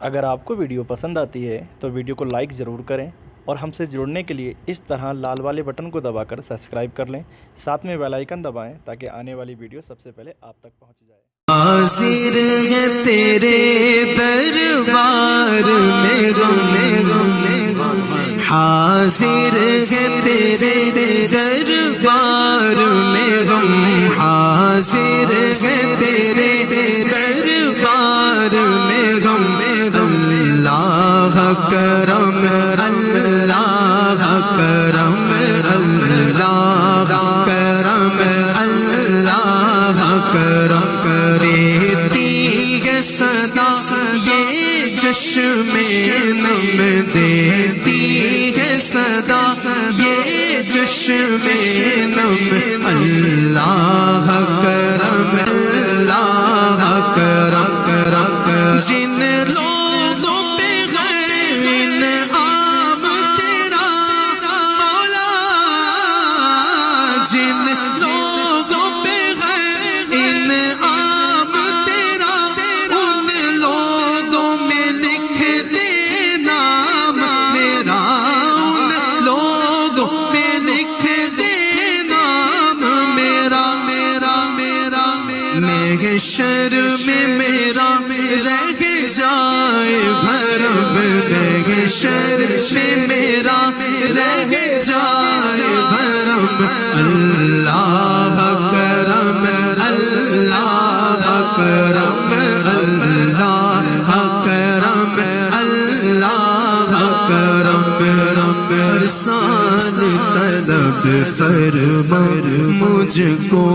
اگر آپ کو ویڈیو پسند آتی ہے تو ویڈیو کو لائک ضرور کریں اور ہم سے جڑنے کے لیے اس طرح لال والے بٹن کو دبا کر سبسکرائب کر لیں، ساتھ میں بیل آئیکن دبائیں تاکہ آنے والی ویڈیو سب سے پہلے آپ تک پہنچ جائے۔ حاضر ہے تیرے دربار میں حاضر ہے تیرے دربار میں حاضر ہے تیرے دربار میں اللہ کرم اللہ کرم اللہ کرم اللہ کرم دیتی ہے صدا یہ چشم نم دیتی ہے صدا یہ چشم نم اللہ کرم اللہ کرم کرم جن لوگوں پہ غیر انعام تیرا مولا جن لوگوں پہ غیر انعام تیرا ان لوگوں میں لکھ دے نام میرا ان لوگوں میں لکھ دے نام میرا میرا میرا محشر میں میرا رہ جائے بھرم محشر میں میرا رہ جائے بھرم اللہ کرم اللہ کرم اللہ کرم اللہ کرم ارسال طلب فرما مجھ کو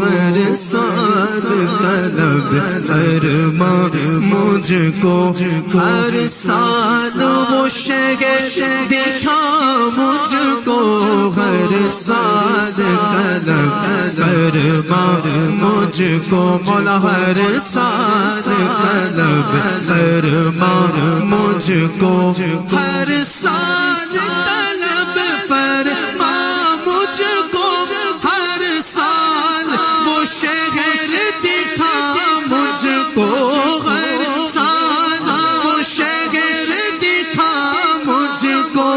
ارسال طلب فرما مجھ کو ہر سال وہ شہر دکھا مجھ کو ہر سال طلب فرما مجھ کو مولا ہر سال طلب فرما مجھ کو ہر سال طلب فرما مجھ کو ہر سال وہ شہر دکھا مجھ کو ہر سال وہ شہر دکھا مجھ کو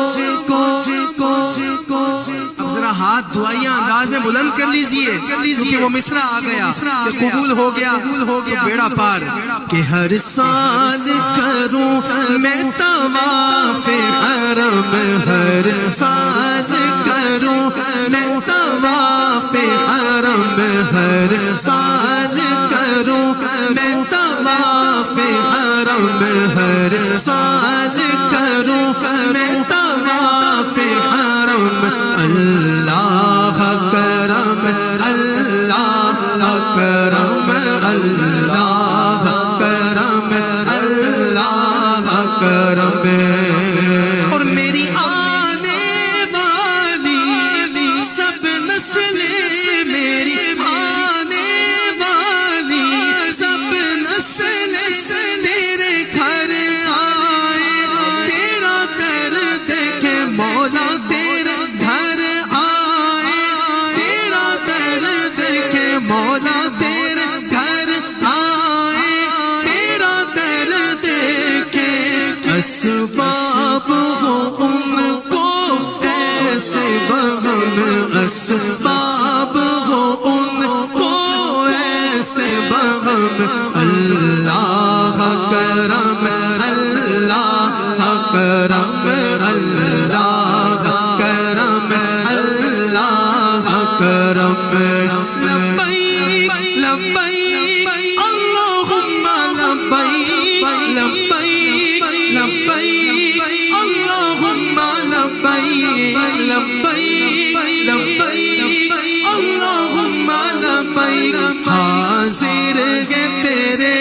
اب ذرا ہاتھ دعائیاں انداز میں بلند کر لیجئے کیونکہ وہ مصرع آ گیا کہ قبول ہو گیا تو بیڑا پار کہ ہر سال کروں میں طواف حرم ہر سال کروں میں طواف حرم ہر سال کروں میں طواف حرم ہر سال کروں میں طواف حرم اللہ کرم اللہ کرم اللہ کرم اللہ کرم اور میری آنے والی سب نسلیں میری آنے والی سب نسلیں تیرے گھر آئے تیرا کر دیکھے مولا تیرے گھر آئے تیرا کر دیکھے مولا تیرے گھر آئے تیرا کر دیکھے اسباب ہو ان کو ایسے بغم اسباب ہو ان کو ایسے بغم اللہ کرم اللہ کرم اللہ کرم اللہ کرم لبیک لبیک اللہم لبیک لبیک لبیک اللہم لبیک لبیک لبیک اللہم لبیک حاضر ہے تیرے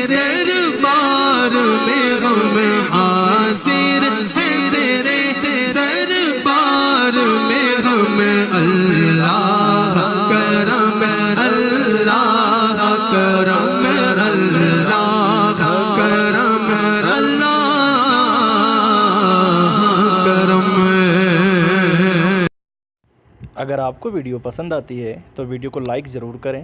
دربار میں ہم حاضر ہے تیرے دربار میں ہم اللہ کرم اللہ کرم اللہ کرم اللہ کرم اگر آپ کو ویڈیو پسند آتی ہے تو ویڈیو کو لائک ضرور کریں